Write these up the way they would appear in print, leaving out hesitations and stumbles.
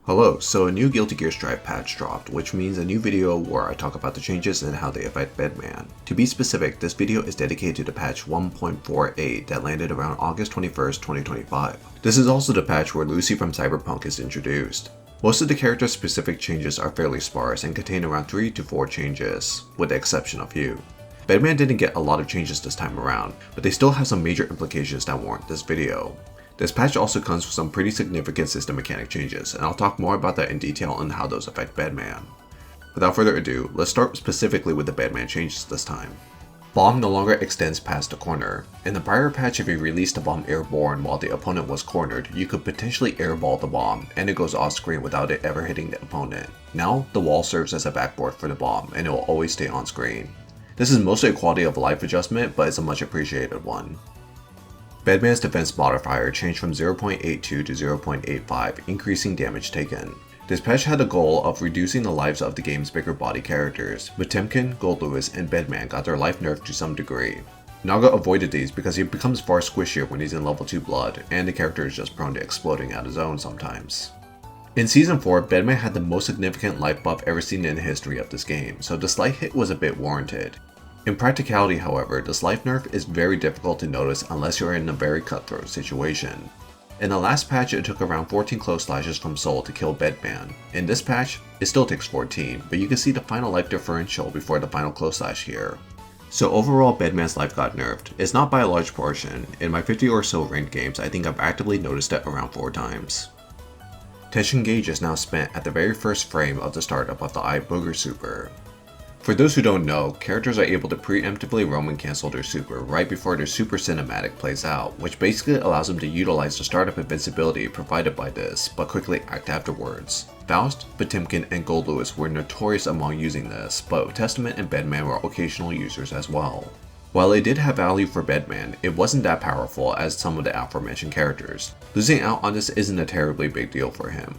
Hello, so a new Guilty Gear Strive patch dropped, which means a new video where I talk about the changes and how they affect Bedman. To be specific, this video is dedicated to patch 1.48 that landed around August 21st, 2025. This is also the patch where Lucy from Cyberpunk is introduced. Most of the character specific changes are fairly sparse and contain around 3 to 4 changes, with the exception of few. Bedman didn't get a lot of changes this time around, but they still have some major implications that warrant this video. This patch also comes with some pretty significant system mechanic changes, and I'll talk more about that in detail and how those affect Bedman. Without further ado, let's start specifically with the Bedman changes this time. Bomb no longer extends past the corner. In the prior patch, if you released a bomb airborne while the opponent was cornered, you could potentially airball the bomb, and it goes off screen without it ever hitting the opponent. Now, the wall serves as a backboard for the bomb, and it will always stay on screen. This is mostly a quality of life adjustment, but it's a much appreciated one. Bedman's defense modifier changed from 0.82 to 0.85, increasing damage taken. This patch had the goal of reducing the lives of the game's bigger body characters, but Temkin, Goldlewis, and Bedman got their life nerfed to some degree. Naga avoided these because he becomes far squishier when he's in level 2 blood, and the character is just prone to exploding out of zone sometimes. In Season 4, Bedman had the most significant life buff ever seen in the history of this game, so the slight hit was a bit warranted. In practicality, however, this life nerf is very difficult to notice unless you're in a very cutthroat situation. In the last patch, it took around 14 close slashes from Soul to kill Bedman. In this patch, it still takes 14, but you can see the final life differential before the final close slash here. So overall, Bedman's life got nerfed. It's not by a large portion. In my 50 or so ranked games, I think I've actively noticed it around 4 times. Tension gauge is now spent at the very first frame of the startup of the Eye Booger super. For those who don't know, characters are able to preemptively roam and cancel their super right before their super cinematic plays out, which basically allows them to utilize the startup invincibility provided by this, but quickly act afterwards. Faust, Potemkin, and Goldlewis were notorious among using this, but Testament and Bedman were occasional users as well. While it did have value for Bedman, it wasn't that powerful as some of the aforementioned characters. Losing out on this isn't a terribly big deal for him.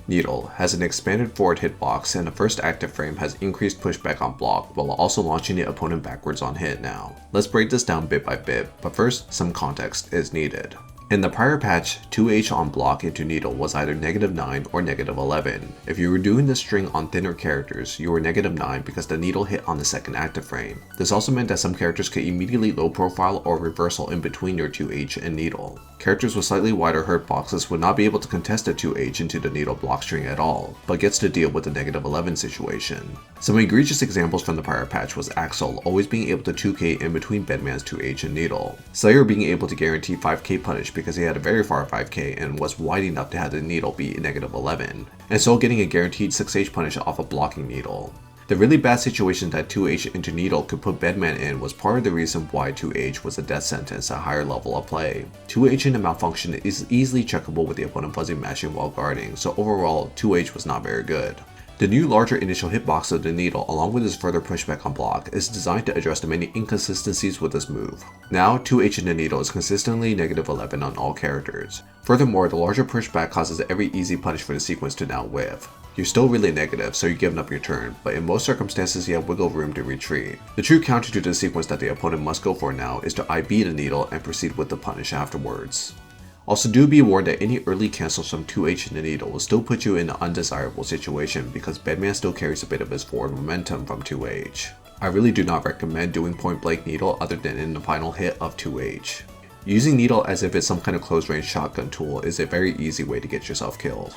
Needle has an expanded forward hitbox, and the first active frame has increased pushback on block while also launching the opponent backwards on hit now. Let's break this down bit by bit, but first some context is needed. In the prior patch, 2H on block into Needle was either -9 or -11. If you were doing this string on thinner characters, you were -9 because the Needle hit on the second active frame. This also meant that some characters could immediately low profile or reversal in between your 2H and Needle. Characters with slightly wider hurt boxes would not be able to contest a 2H into the Needle block string at all, but gets to deal with the -11 situation. Some egregious examples from the prior patch was Axel always being able to 2K in between Bedman's 2H and Needle, Slayer being able to guarantee 5K punish because he had a very far 5K and was wide enough to have the Needle be -11, and Soul getting a guaranteed 6H punish off a blocking Needle. The really bad situation that 2H into Needle could put Bedman in was part of the reason why 2H was a death sentence at higher level of play. 2H in a malfunction is easily checkable with the opponent fuzzy mashing while guarding, so overall 2H was not very good. The new larger initial hitbox of the Needle, along with its further pushback on block, is designed to address the many inconsistencies with this move. Now, 2H in the Needle is consistently -11 on all characters. Furthermore, the larger pushback causes every easy punish for the sequence to now whiff. You're still really negative, so you're giving up your turn, but in most circumstances you have wiggle room to retreat. The true counter to the sequence that the opponent must go for now is to IB the Needle and proceed with the punish afterwards. Also, do be warned that any early cancels from 2H in the Needle will still put you in an undesirable situation because Bedman still carries a bit of his forward momentum from 2H. I really do not recommend doing point blank Needle other than in the final hit of 2H. Using Needle as if it's some kind of close range shotgun tool is a very easy way to get yourself killed.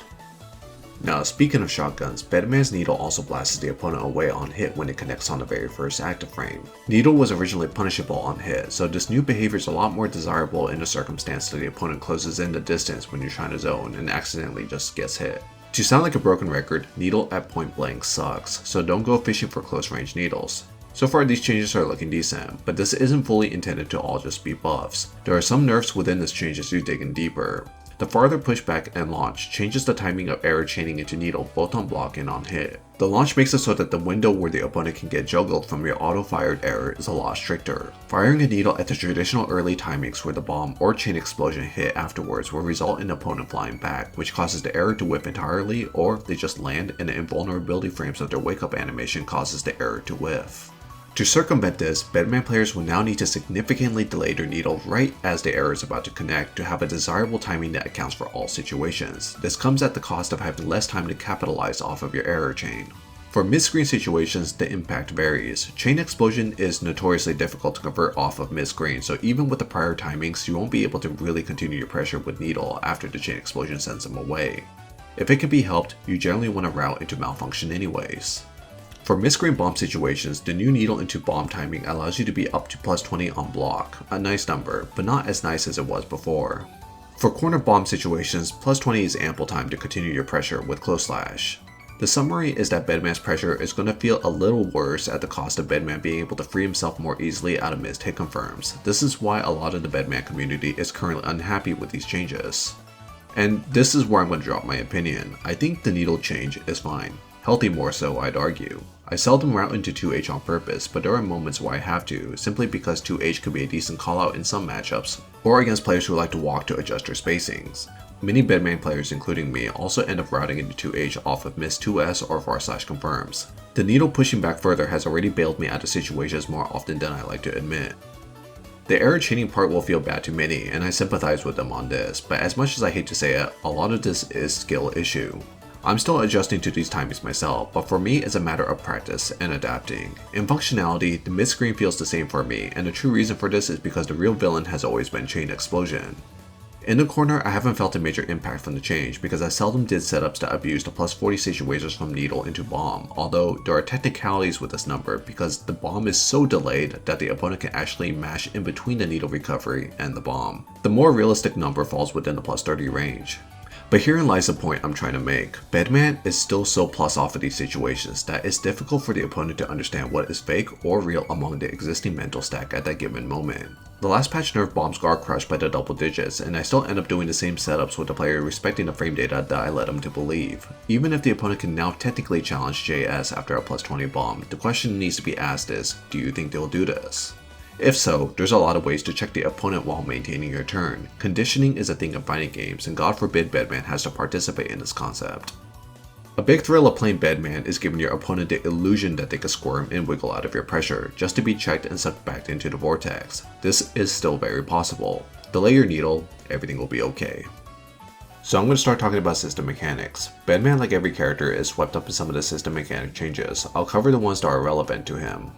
Now, speaking of shotguns, Bedman's Needle also blasts the opponent away on hit when it connects on the very first active frame. Needle was originally punishable on hit, so this new behavior is a lot more desirable in the circumstance that the opponent closes in the distance when you're trying to zone and accidentally just gets hit. To sound like a broken record, Needle at point blank sucks, so don't go fishing for close range Needles. So far these changes are looking decent, but this isn't fully intended to all just be buffs. There are some nerfs within this change as you dig in deeper. The farther pushback and launch changes the timing of arrow chaining into Needle both on block and on hit. The launch makes it so that the window where the opponent can get juggled from your auto-fired arrow is a lot stricter. Firing a Needle at the traditional early timings where the bomb or chain explosion hit afterwards will result in the opponent flying back, which causes the arrow to whiff entirely, or if they just land and the invulnerability frames of their wake up animation causes the arrow to whiff. To circumvent this, Bedman players will now need to significantly delay their needle right as the error is about to connect to have a desirable timing that accounts for all situations. This comes at the cost of having less time to capitalize off of your error chain. For mid-screen situations, the impact varies. Chain explosion is notoriously difficult to convert off of mid-screen, so even with the prior timings, you won't be able to really continue your pressure with needle after the chain explosion sends them away. If it can be helped, you generally want to route into malfunction anyways. For mid-screen bomb situations, the new needle into bomb timing allows you to be up to +20 on block, a nice number, but not as nice as it was before. For corner bomb situations, +20 is ample time to continue your pressure with close slash. The summary is that Bedman's pressure is going to feel a little worse at the cost of Bedman being able to free himself more easily out of missed hit confirms. This is why a lot of the Bedman community is currently unhappy with these changes. And this is where I'm going to drop my opinion. I think the needle change is fine. Healthy more so, I'd argue. I seldom route into 2H on purpose, but there are moments where I have to, simply because 2H could be a decent callout in some matchups, or against players who like to walk to adjust their spacings. Many Bedman players, including me, also end up routing into 2H off of missed 2S or far slash confirms. The needle pushing back further has already bailed me out of situations more often than I like to admit. The error chaining part will feel bad to many, and I sympathize with them on this, but as much as I hate to say it, a lot of this is skill issue. I'm still adjusting to these timings myself, but for me it's a matter of practice and adapting. In functionality, the mid-screen feels the same for me, and the true reason for this is because the real villain has always been chain explosion. In the corner, I haven't felt a major impact from the change because I seldom did setups that abuse the +40 situations from needle into bomb, although there are technicalities with this number because the bomb is so delayed that the opponent can actually mash in between the needle recovery and the bomb. The more realistic number falls within the +30 range. But herein lies the point I'm trying to make. Bedman is still so plus off of these situations that it's difficult for the opponent to understand what is fake or real among the existing mental stack at that given moment. The last patch nerfed bombs guard crush by the double digits, and I still end up doing the same setups with the player respecting the frame data that I led them to believe. Even if the opponent can now technically challenge JS after a +20 bomb, the question that needs to be asked is, do you think they'll do this? If so, there's a lot of ways to check the opponent while maintaining your turn. Conditioning is a thing of fighting games, and God forbid Bedman has to participate in this concept. A big thrill of playing Bedman is giving your opponent the illusion that they can squirm and wiggle out of your pressure, just to be checked and sucked back into the vortex. This is still very possible. Delay your needle, everything will be okay. So I'm going to start talking about system mechanics. Bedman, like every character, is swept up in some of the system mechanic changes. I'll cover the ones that are relevant to him.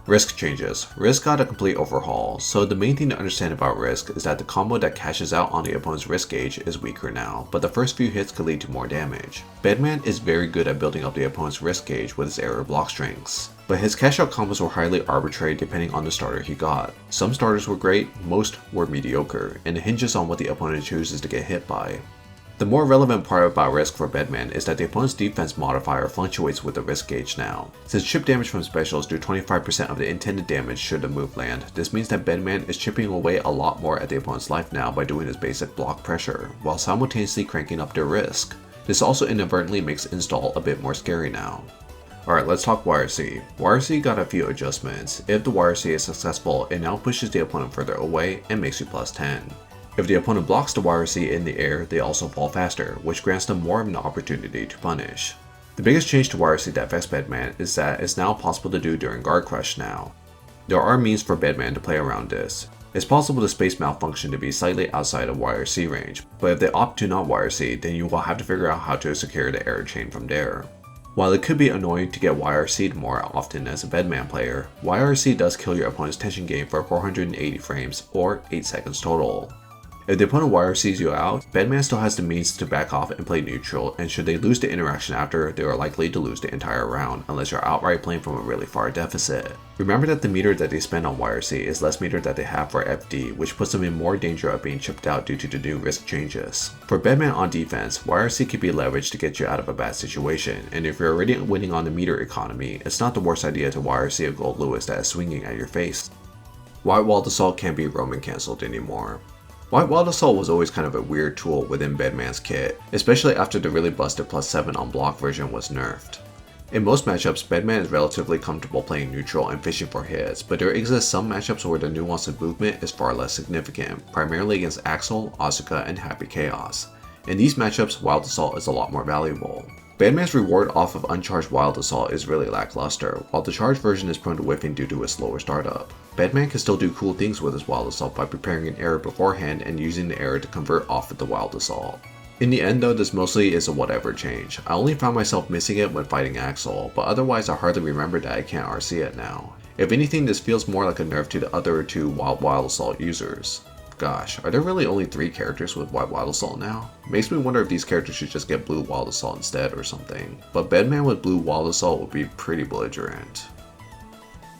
RISC changes. RISC got a complete overhaul, so the main thing to understand about RISC is that the combo that cashes out on the opponent's RISC gauge is weaker now, but the first few hits could lead to more damage. Bedman is very good at building up the opponent's RISC gauge with his error block strengths, but his cash out combos were highly arbitrary depending on the starter he got. Some starters were great, most were mediocre, and it hinges on what the opponent chooses to get hit by. The more relevant part about RISC for Bedman is that the opponent's defense modifier fluctuates with the RISC gauge now. Since chip damage from specials do 25% of the intended damage should the move land, this means that Bedman is chipping away a lot more at the opponent's life now by doing his basic block pressure, while simultaneously cranking up their RISC. This also inadvertently makes install a bit more scary now. Alright, let's talk YRC. YRC got a few adjustments. If the YRC is successful, it now pushes the opponent further away and makes you +10. If the opponent blocks the YRC in the air, they also fall faster, which grants them more of an opportunity to punish. The biggest change to YRC that affects Bedman is that it's now possible to do during guard crush now. There are means for Bedman to play around this. It's possible to space malfunction to be slightly outside of YRC range, but if they opt to not YRC, then you will have to figure out how to secure the error chain from there. While it could be annoying to get YRC'd more often as a Bedman player, YRC does kill your opponent's tension gain for 480 frames or 8 seconds total. If the opponent YRCs you out, Bedman still has the means to back off and play neutral, and should they lose the interaction after, they are likely to lose the entire round unless you're outright playing from a really far deficit. Remember that the meter that they spend on YRC is less meter that they have for FD, which puts them in more danger of being chipped out due to the new RISC changes. For Bedman on defense, YRC can be leveraged to get you out of a bad situation, and if you're already winning on the meter economy, it's not the worst idea to YRC a Gold Lewis that is swinging at your face. White Walled Assault can't be Roman cancelled anymore. White Walled Assault was always kind of a weird tool within Bedman's kit, especially after the really busted +7 on block version was nerfed. In most matchups, Bedman is relatively comfortable playing neutral and fishing for hits, but there exist some matchups where the nuance of movement is far less significant, primarily against Axel, Asuka, and Happy Chaos. In these matchups, Wild Assault is a lot more valuable. Bedman's reward off of uncharged Wild Assault is really lackluster, while the charged version is prone to whiffing due to a slower startup. Bedman can still do cool things with his Wild Assault by preparing an arrow beforehand and using the arrow to convert off of the Wild Assault. In the end though, this mostly is a whatever change. I only found myself missing it when fighting Axel, but otherwise I hardly remember that I can't RC it now. If anything, this feels more like a nerf to the other two Wild Assault users. Gosh, are there really only 3 characters with Wild Assault now? Makes me wonder if these characters should just get Blue Wild Assault instead or something, but Bedman with Blue Wild Assault would be pretty belligerent.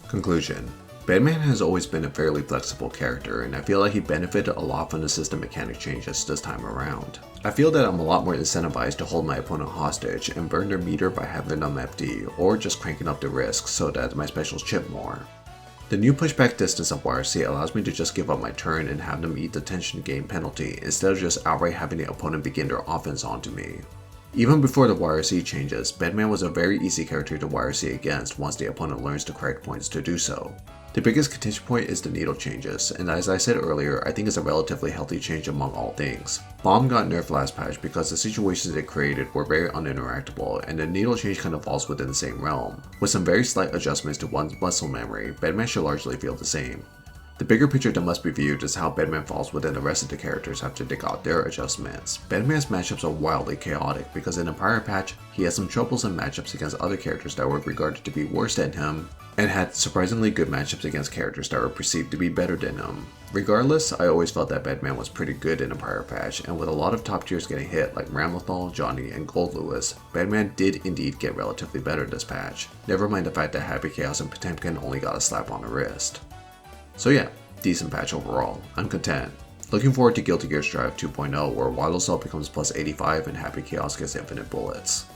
Conclusion. Bedman has always been a fairly flexible character, and I feel like he benefited a lot from the system mechanic changes this time around. I feel that I'm a lot more incentivized to hold my opponent hostage and burn their meter by having them FD, or just cranking up the RISC so that my specials chip more. The new pushback distance of YRC allows me to just give up my turn and have them eat the tension gain penalty instead of just outright having the opponent begin their offense onto me. Even before the YRC changes, Bedman was a very easy character to YRC against once the opponent learns the correct points to do so. The biggest contention point is the needle changes, and as I said earlier, I think it's a relatively healthy change among all things. Bomb got nerfed last patch because the situations it created were very uninteractable, and the needle change kind of falls within the same realm. With some very slight adjustments to one's muscle memory, Bedman should largely feel the same. The bigger picture that must be viewed is how Bedman falls within the rest of the characters after they got their adjustments. Bedman's matchups are wildly chaotic because in a prior patch, he had some troublesome matchups against other characters that were regarded to be worse than him, and had surprisingly good matchups against characters that were perceived to be better than him. Regardless, I always felt that Bedman was pretty good in a prior patch, and with a lot of top tiers getting hit like Ramlethal, Johnny, and Gold Lewis, Bedman did indeed get relatively better this patch, never mind the fact that Happy Chaos and Potemkin only got a slap on the wrist. So yeah, decent patch overall. I'm content. Looking forward to Guilty Gear Strive 2.0 where Wild Assault becomes plus 85 and Happy Chaos gets infinite bullets.